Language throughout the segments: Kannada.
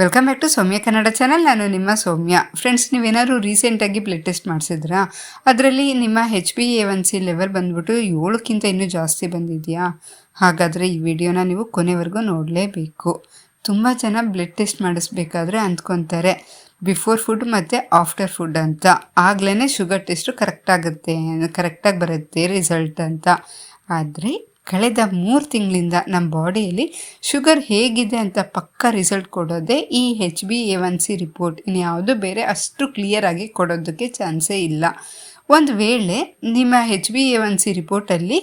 Welcome back to Soumya Kannada channel. ನಾನು ನಿಮ್ಮ ಸೌಮ್ಯ. ಫ್ರೆಂಡ್ಸ್, ನೀವೇನಾದ್ರು ರೀಸೆಂಟಾಗಿ ಬ್ಲಡ್ ಟೆಸ್ಟ್ ಮಾಡಿಸಿದ್ರಾ? ಅದರಲ್ಲಿ ನಿಮ್ಮ HbA1c ಲೆವೆಲ್ ಬಂದ್ಬಿಟ್ಟು 7ಕ್ಕಿಂತ ಇನ್ನೂ ಜಾಸ್ತಿ ಬಂದಿದೆಯಾ? ಹಾಗಾದರೆ ಈ ವಿಡಿಯೋನ ನೀವು ಕೊನೆವರೆಗೂ ನೋಡಲೇಬೇಕು. ತುಂಬ ಜನ ಬ್ಲಡ್ ಟೆಸ್ಟ್ ಮಾಡಿಸ್ಬೇಕಾದ್ರೆ ಅಂದ್ಕೊತಾರೆ ಬಿಫೋರ್ ಫುಡ್ ಮತ್ತು ಆಫ್ಟರ್ ಫುಡ್ ಅಂತ. ಆಗ್ಲೇ ಶುಗರ್ ಟೆಸ್ಟು ಕರೆಕ್ಟಾಗಿ ಬರುತ್ತೆ ರಿಸಲ್ಟ್ ಅಂತ. ಆದರೆ ಕಳೆದ 3 ತಿಂಗಳಿಂದ ನಮ್ಮ ಬಾಡಿಯಲ್ಲಿ ಶುಗರ್ ಹೇಗಿದೆ ಅಂತ ಪಕ್ಕಾ ರಿಸಲ್ಟ್ ಕೊಡೋದೇ ಈ HbA1c ರಿಪೋರ್ಟ್. ಇನ್ಯಾವುದು ಬೇರೆ ಅಷ್ಟು ಕ್ಲಿಯರಾಗಿ ಕೊಡೋದಕ್ಕೆ ಚಾನ್ಸೇ ಇಲ್ಲ. ಒಂದು ವೇಳೆ ನಿಮ್ಮ HbA1c ರಿಪೋರ್ಟಲ್ಲಿ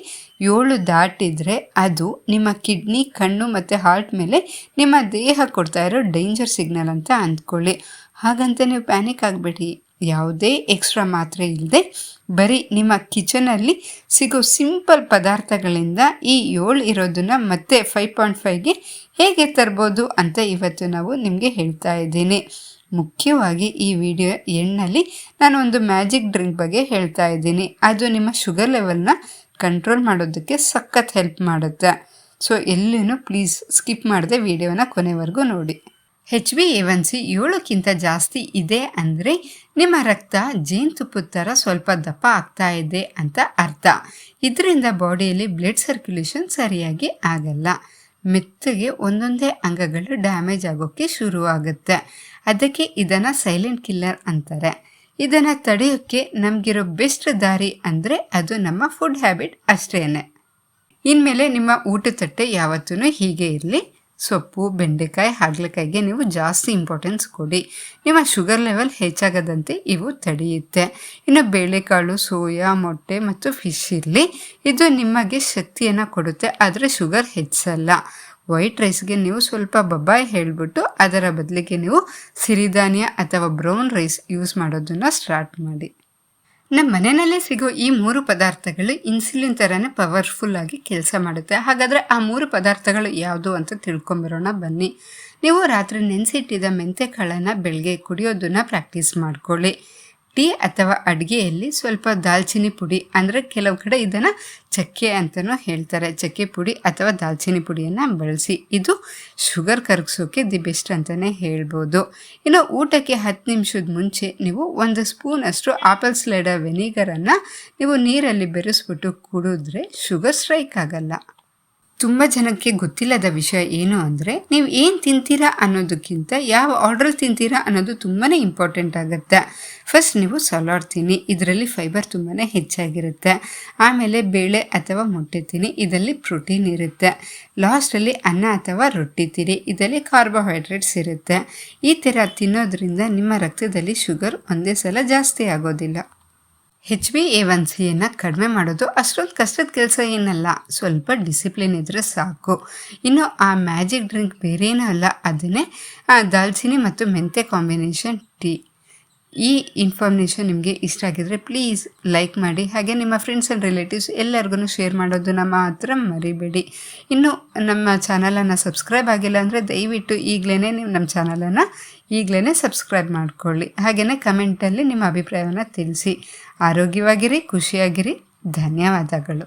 7 ದಾಟಿದರೆ ಅದು ನಿಮ್ಮ ಕಿಡ್ನಿ, ಕಣ್ಣು ಮತ್ತು ಹಾರ್ಟ್ ಮೇಲೆ ನಿಮ್ಮ ದೇಹ ಕೊಡ್ತಾ ಇರೋ ಡೇಂಜರ್ ಸಿಗ್ನಲ್ ಅಂತ ಅಂದ್ಕೊಳ್ಳಿ. ಹಾಗಂತ ನೀವು ಪ್ಯಾನಿಕ್ ಆಗಬೇಡಿ. ಯಾವುದೇ ಎಕ್ಸ್ಟ್ರಾ ಮಾತ್ರೆ ಇಲ್ಲದೆ ಬರೀ ನಿಮ್ಮ ಕಿಚನಲ್ಲಿ ಸಿಗೋ ಸಿಂಪಲ್ ಪದಾರ್ಥಗಳಿಂದ ಈ 7 ಇರೋದನ್ನು ಮತ್ತೆ 5.5ಗೆ ಹೇಗೆ ತರ್ಬೋದು ಅಂತ ಇವತ್ತು ನಾವು ನಿಮಗೆ ಹೇಳ್ತಾ ಇದ್ದೀನಿ. ಮುಖ್ಯವಾಗಿ ಈ ವಿಡಿಯೋ ಎಂಡ್ನಲ್ಲಿ ನಾನು ಒಂದು ಮ್ಯಾಜಿಕ್ ಡ್ರಿಂಕ್ ಬಗ್ಗೆ ಹೇಳ್ತಾ ಇದ್ದೀನಿ. ಅದು ನಿಮ್ಮ ಶುಗರ್ ಲೆವೆಲ್ನ ಕಂಟ್ರೋಲ್ ಮಾಡೋದಕ್ಕೆ ಸಖತ್ ಹೆಲ್ಪ್ ಮಾಡುತ್ತೆ. ಸೊ ಎಲ್ಲೂ ಪ್ಲೀಸ್ ಸ್ಕಿಪ್ ಮಾಡದೆ ವಿಡಿಯೋನ ಕೊನೆವರೆಗೂ ನೋಡಿ. HbA1c 7ಕ್ಕಿಂತ ಜಾಸ್ತಿ ಇದೆ ಅಂದರೆ ನಿಮ್ಮ ರಕ್ತ ಜೇನುತುಪ್ಪದ ಥರ ಸ್ವಲ್ಪ ದಪ್ಪ ಆಗ್ತಾ ಇದೆ ಅಂತ ಅರ್ಥ. ಇದರಿಂದ ಬಾಡಿಯಲ್ಲಿ ಬ್ಲಡ್ ಸರ್ಕ್ಯುಲೇಷನ್ ಸರಿಯಾಗಿ ಆಗಲ್ಲ. ಮೆತ್ತಗೆ ಒಂದೊಂದೇ ಅಂಗಗಳು ಡ್ಯಾಮೇಜ್ ಆಗೋಕ್ಕೆ ಶುರುವಾಗುತ್ತೆ. ಅದಕ್ಕೆ ಇದನ್ನು ಸೈಲೆಂಟ್ ಕಿಲ್ಲರ್ ಅಂತಾರೆ. ಇದನ್ನು ತಡೆಯೋಕ್ಕೆ ನಮಗಿರೋ ಬೆಸ್ಟ್ ದಾರಿ ಅಂದರೆ ಅದು ನಮ್ಮ ಫುಡ್ ಹ್ಯಾಬಿಟ್ ಅಷ್ಟೇ. ಇನ್ಮೇಲೆ ನಿಮ್ಮ ಊಟ ತಟ್ಟೆ ಯಾವತ್ತೂ ಹೀಗೆ ಇರಲಿ. ಸೊಪ್ಪು, ಬೆಂಡೆಕಾಯಿ, ಹಾಗಲಕಾಯಿಗೆ ನೀವು ಜಾಸ್ತಿ ಇಂಪಾರ್ಟೆನ್ಸ್ ಕೊಡಿ. ನಿಮ್ಮ ಶುಗರ್ ಲೆವೆಲ್ ಹೆಚ್ಚಾಗದಂತೆ ಇವು ತಡೆಯುತ್ತೆ. ಇನ್ನು ಬೇಳೆಕಾಳು, ಸೋಯಾ, ಮೊಟ್ಟೆ ಮತ್ತು ಫಿಶ್ ಇರಲಿ. ಇದು ನಿಮಗೆ ಶಕ್ತಿಯನ್ನು ಕೊಡುತ್ತೆ, ಆದರೆ ಶುಗರ್ ಹೆಚ್ಚಲ್ಲ. ವೈಟ್ ರೈಸ್ಗೆ ನೀವು ಸ್ವಲ್ಪ ಬಬ್ಬಾಯಿ ಹೇಳಿಬಿಟ್ಟು ಅದರ ಬದಲಿಗೆ ನೀವು ಸಿರಿಧಾನ್ಯ ಅಥವಾ ಬ್ರೌನ್ ರೈಸ್ ಯೂಸ್ ಮಾಡೋದನ್ನು ಸ್ಟಾರ್ಟ್ ಮಾಡಿ. ನಮ್ಮ ಮನೆಯಲ್ಲೇ ಸಿಗೋ ಈ 3 ಪದಾರ್ಥಗಳು ಇನ್ಸುಲಿನ್ ಥರನೇ ಪವರ್ಫುಲ್ಲಾಗಿ ಕೆಲಸ ಮಾಡುತ್ತೆ. ಹಾಗಾದರೆ ಆ 3 ಪದಾರ್ಥಗಳು ಯಾವುದು ಅಂತ ತಿಳ್ಕೊಂಬರೋಣ ಬನ್ನಿ. ನೀವು ರಾತ್ರಿ ನೆನೆಸಿಟ್ಟಿದ್ದ ಮೆಂತ್ಯ ಕಾಳನ್ನು ಬೆಳಗ್ಗೆ ಕುಡಿಯೋದನ್ನು ಪ್ರಾಕ್ಟೀಸ್ ಮಾಡ್ಕೊಳ್ಳಿ. ಟೀ ಅಥವಾ ಅಡುಗೆಯಲ್ಲಿ ಸ್ವಲ್ಪ ದಾಲ್ಚಿನ್ನಿ ಪುಡಿ, ಅಂದರೆ ಕೆಲವು ಕಡೆ ಇದನ್ನು ಚಕ್ಕೆ ಅಂತಲೂ ಹೇಳ್ತಾರೆ, ಚಕ್ಕೆ ಪುಡಿ ಅಥವಾ ದಾಲ್ಚಿನ್ನಿ ಪುಡಿಯನ್ನು ಬಳಸಿ. ಇದು ಶುಗರ್ ಕರಗಿಸೋಕೆ ದಿ ಬೆಸ್ಟ್ ಅಂತಲೇ ಹೇಳ್ಬೋದು. ಇನ್ನು ಊಟಕ್ಕೆ 10 ನಿಮಿಷದ ಮುಂಚೆ ನೀವು 1 ಸ್ಪೂನಷ್ಟು ಆಪಲ್ ಸ್ಲೈಡರ್ ವೆನಿಗರನ್ನು ನೀವು ನೀರಲ್ಲಿ ಬೆರೆಸ್ಬಿಟ್ಟು ಕುಡಿದ್ರೆ ಶುಗರ್ ಸ್ಟ್ರೈಕ್ ಆಗಲ್ಲ. ತುಂಬ ಜನಕ್ಕೆ ಗೊತ್ತಿಲ್ಲದ ವಿಷಯ ಏನು ಅಂದರೆ, ನೀವು ಏನು ತಿಂತೀರಾ ಅನ್ನೋದಕ್ಕಿಂತ ಯಾವ ಆರ್ಡರ್ ತಿಂತೀರಾ ಅನ್ನೋದು ತುಂಬಾ ಇಂಪಾರ್ಟೆಂಟ್ ಆಗುತ್ತೆ. ಫಸ್ಟ್ ನೀವು ಸಲಾಡ್ ತಿನ್ನಿ, ಇದರಲ್ಲಿ ಫೈಬರ್ ತುಂಬಾ ಹೆಚ್ಚಾಗಿರುತ್ತೆ. ಆಮೇಲೆ ಬೇಳೆ ಅಥವಾ ಮೊಟ್ಟೆ ತಿನ್ನಿ, ಇದರಲ್ಲಿ ಪ್ರೋಟೀನ್ ಇರುತ್ತೆ. ಲಾಸ್ಟಲ್ಲಿ ಅನ್ನ ಅಥವಾ ರೊಟ್ಟಿ ತಿನ್ನಿ, ಇದರಲ್ಲಿ ಕಾರ್ಬೋಹೈಡ್ರೇಟ್ಸ್ ಇರುತ್ತೆ. ಈ ಥರ ತಿನ್ನೋದ್ರಿಂದ ನಿಮ್ಮ ರಕ್ತದಲ್ಲಿ ಶುಗರ್ ಒಂದೇ ಸಲ ಜಾಸ್ತಿ ಆಗೋದಿಲ್ಲ. HbA1cಯನ್ನು ಕಡಿಮೆ ಮಾಡೋದು ಅಷ್ಟೊಂದು ಕಷ್ಟದ ಕೆಲಸ ಏನಲ್ಲ, ಸ್ವಲ್ಪ ಡಿಸಿಪ್ಲಿನ್ ಇದ್ದರೆ ಸಾಕು. ಇನ್ನು ಆ ಮ್ಯಾಜಿಕ್ ಡ್ರಿಂಕ್ ಬೇರೇನೂ ಅಲ್ಲ, ಅದನ್ನೇ ದಾಲ್ಚಿನ್ನಿ ಮತ್ತು ಮೆಂತ್ಯ ಕಾಂಬಿನೇಷನ್ ಟೀ. ಈ ಇನ್ಫಾರ್ಮೇಷನ್ ನಿಮಗೆ ಇಷ್ಟ ಆಗಿದರೆ ಪ್ಲೀಸ್ ಲೈಕ್ ಮಾಡಿ, ಹಾಗೆ ನಿಮ್ಮ ಫ್ರೆಂಡ್ಸ್ ಆ್ಯಂಡ್ ರಿಲೇಟಿವ್ಸ್ ಎಲ್ಲರಿಗೂ ಶೇರ್ ಮಾಡೋದನ್ನು ಮಾತ್ರ ಮರಿಬೇಡಿ. ಇನ್ನು ನಮ್ಮ ಚಾನಲನ್ನು ಸಬ್ಸ್ಕ್ರೈಬ್ ಆಗಿಲ್ಲ ಅಂದರೆ ದಯವಿಟ್ಟು ಈಗಲೇ ನೀವು ನಮ್ಮ ಚಾನಲನ್ನು ಸಬ್ಸ್ಕ್ರೈಬ್ ಮಾಡ್ಕೊಳ್ಳಿ. ಹಾಗೆಯೇ ಕಮೆಂಟಲ್ಲಿ ನಿಮ್ಮ ಅಭಿಪ್ರಾಯವನ್ನು ತಿಳಿಸಿ. ಆರೋಗ್ಯವಾಗಿರಿ, ಖುಷಿಯಾಗಿರಿ. ಧನ್ಯವಾದಗಳು.